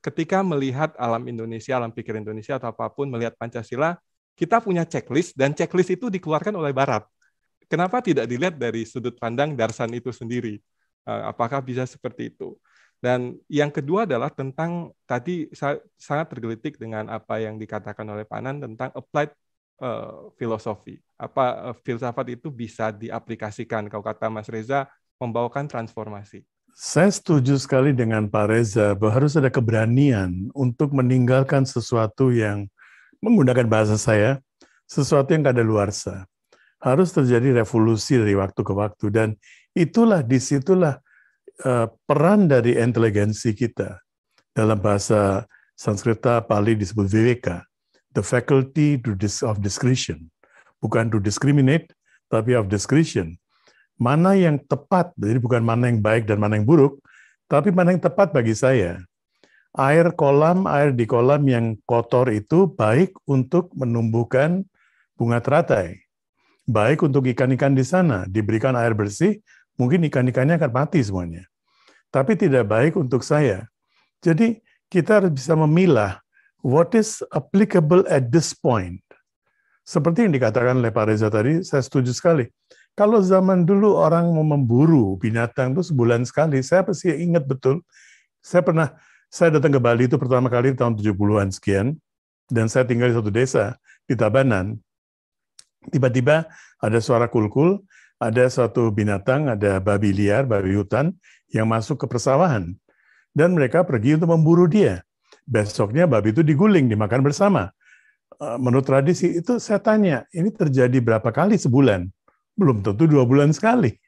ketika melihat alam Indonesia, alam pikir Indonesia atau apapun, melihat Pancasila, kita punya checklist dan checklist itu dikeluarkan oleh Barat. Kenapa tidak dilihat dari sudut pandang Darsan itu sendiri? Apakah bisa seperti itu? Dan yang kedua adalah tentang tadi saya sangat tergelitik dengan apa yang dikatakan oleh Pak Anan tentang applied filosofi. Apa filsafat itu bisa diaplikasikan? Kalau kata Mas Reza, membawakan transformasi. Saya setuju sekali dengan Pak Reza bahwa harus ada keberanian untuk meninggalkan sesuatu yang, menggunakan bahasa saya, sesuatu yang kadaluarsa. Harus terjadi revolusi dari waktu ke waktu, dan disitulah peran dari inteligensi kita. Dalam bahasa Sanskerta Pali disebut viveka, the faculty of discretion. Bukan to discriminate, tapi of discretion. Mana yang tepat, jadi bukan mana yang baik dan mana yang buruk, tapi mana yang tepat bagi saya. Air di kolam yang kotor itu baik untuk menumbuhkan bunga teratai. Baik untuk ikan-ikan di sana, diberikan air bersih, mungkin ikan-ikannya akan mati semuanya. Tapi tidak baik untuk saya. Jadi kita harus bisa memilah what is applicable at this point. Seperti yang dikatakan oleh Pak Reza tadi, saya setuju sekali. Kalau zaman dulu orang mau memburu binatang itu sebulan sekali, saya pasti ingat betul. Saya datang ke Bali itu pertama kali tahun 70-an sekian, dan saya tinggal di satu desa, di Tabanan. Tiba-tiba ada suara kulkul, ada suatu binatang, ada babi liar, babi hutan, yang masuk ke persawahan. Dan mereka pergi untuk memburu dia. Besoknya babi itu diguling, dimakan bersama. Menurut tradisi itu saya tanya, ini terjadi berapa kali sebulan? Belum tentu 2 bulan sekali.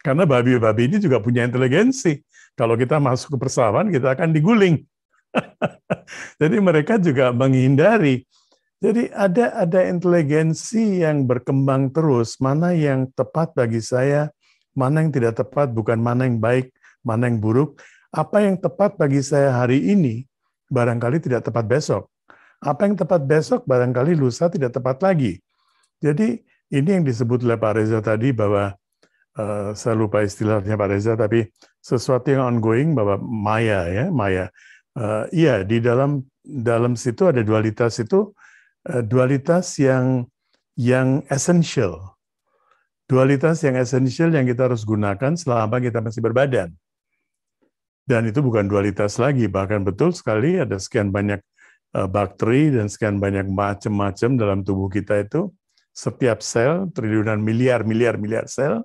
Karena babi-babi ini juga punya inteligensi. Kalau kita masuk ke persawahan, kita akan diguling. Jadi mereka juga menghindari. Jadi ada inteligensi yang berkembang terus. Mana yang tepat bagi saya, mana yang tidak tepat, bukan mana yang baik, mana yang buruk. Apa yang tepat bagi saya hari ini, barangkali tidak tepat besok. Apa yang tepat besok, barangkali lusa tidak tepat lagi. Jadi ini yang disebut oleh Pak Reza tadi bahwa, saya lupa istilahnya Pak Reza, tapi sesuatu yang ongoing, bahwa maya. Iya, di dalam situ ada dualitas itu, dualitas yang essential. Dualitas yang essential yang kita harus gunakan selama kita masih berbadan. Dan itu bukan dualitas lagi, bahkan betul sekali ada sekian banyak bakteri dan sekian banyak macam-macam dalam tubuh kita itu. Setiap sel, triliunan miliar sel,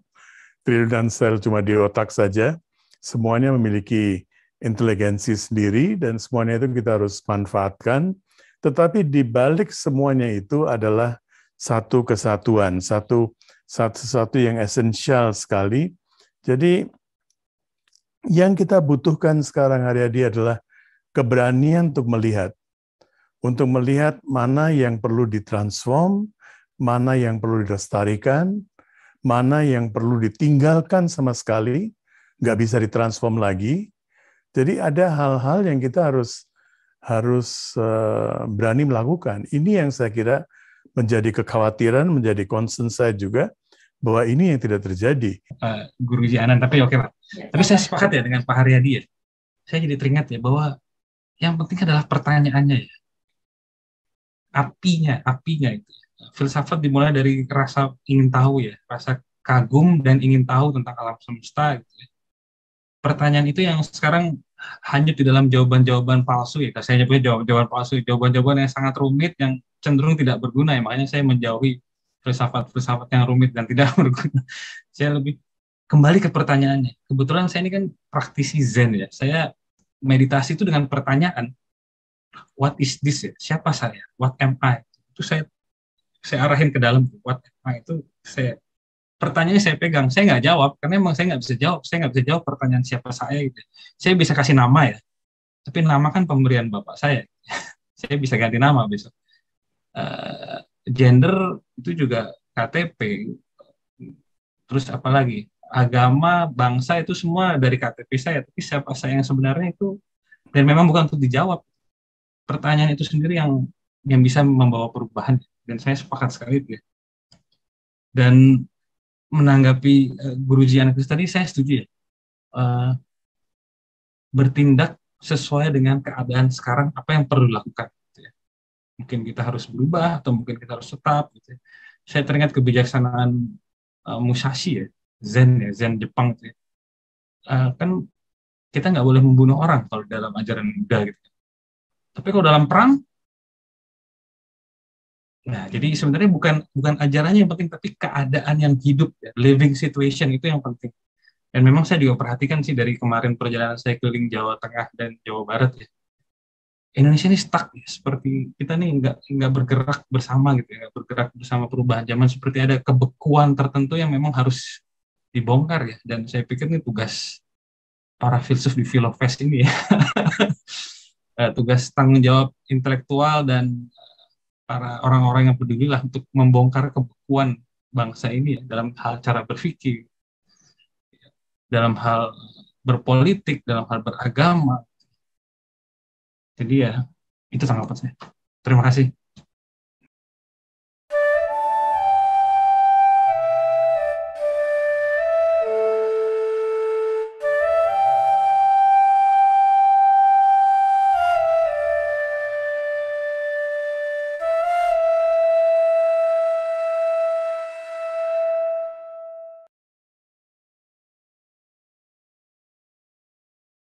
triliunan sel cuma di otak saja, semuanya memiliki inteligensi sendiri dan semuanya itu kita harus manfaatkan. Tetapi di balik semuanya itu adalah satu kesatuan, sesuatu yang esensial sekali. Jadi yang kita butuhkan sekarang hari-hari adalah keberanian untuk melihat mana yang perlu ditransform, mana yang perlu dilestarikan, mana yang perlu ditinggalkan sama sekali, nggak bisa ditransform lagi. Jadi ada hal-hal yang kita harus berani melakukan. Ini yang saya kira menjadi kekhawatiran, menjadi concern saya juga, bahwa ini yang tidak terjadi. Guru Anan, tapi oke Pak. Tapi saya sepakat ya dengan Pak Haryadi ya. Saya jadi teringat ya bahwa yang penting adalah pertanyaannya ya. Apinya itu. Filsafat dimulai dari rasa ingin tahu ya, rasa kagum dan ingin tahu tentang alam semesta gitu ya. Pertanyaan itu yang sekarang hanyut di dalam jawaban-jawaban palsu ya. Saya nyebutnya jawaban palsu, jawaban-jawaban yang sangat rumit yang cenderung tidak berguna ya. Makanya saya menjauhi filsafat yang rumit dan tidak berguna. Saya lebih kembali ke pertanyaannya. Kebetulan saya ini kan praktisi Zen ya. Saya meditasi itu dengan pertanyaan, what is this ya? Siapa saya? What am I? Itu saya arahin ke dalam. What am I? Itu pertanyaannya saya pegang. Saya nggak jawab karena emang saya nggak bisa jawab. Saya nggak bisa jawab pertanyaan siapa saya gitu. Saya bisa kasih nama ya. Tapi nama kan pemberian bapak saya. Saya bisa ganti nama besok. Gender itu juga KTP. Terus apa lagi? Agama, bangsa itu semua dari KTP saya. Tapi siapa saya yang sebenarnya itu, dan memang bukan untuk dijawab. Pertanyaan itu sendiri yang bisa membawa perubahan. Dan saya sepakat sekali itu ya. Dan menanggapi Guru Anan tadi, saya setuju ya. Bertindak sesuai dengan keadaan sekarang apa yang perlu dilakukan. Gitu ya. Mungkin kita harus berubah atau mungkin kita harus tetap. Gitu ya. Saya teringat kebijaksanaan Musashi ya, Zen Jepang. Gitu ya. Kan kita nggak boleh membunuh orang kalau dalam ajaran Buddha gitu. Tapi kalau dalam perang, nah jadi sebenarnya bukan ajarannya yang penting, tapi keadaan yang hidup, ya, living situation itu yang penting. Dan memang saya juga perhatikan sih dari kemarin perjalanan saya keliling Jawa Tengah dan Jawa Barat ya. Indonesia ini stuck ya, seperti kita nih nggak bergerak bersama gitu ya, nggak bergerak bersama perubahan zaman, seperti ada kebekuan tertentu yang memang harus dibongkar ya. Dan saya pikir ini tugas para filsuf di Filofest ini ya. Tugas tanggung jawab intelektual dan para orang-orang yang peduli lah untuk membongkar kebekuan bangsa ini ya, dalam hal cara berpikir, dalam hal berpolitik, dalam hal beragama. Jadi ya, itu tanggapan saya. Terima kasih.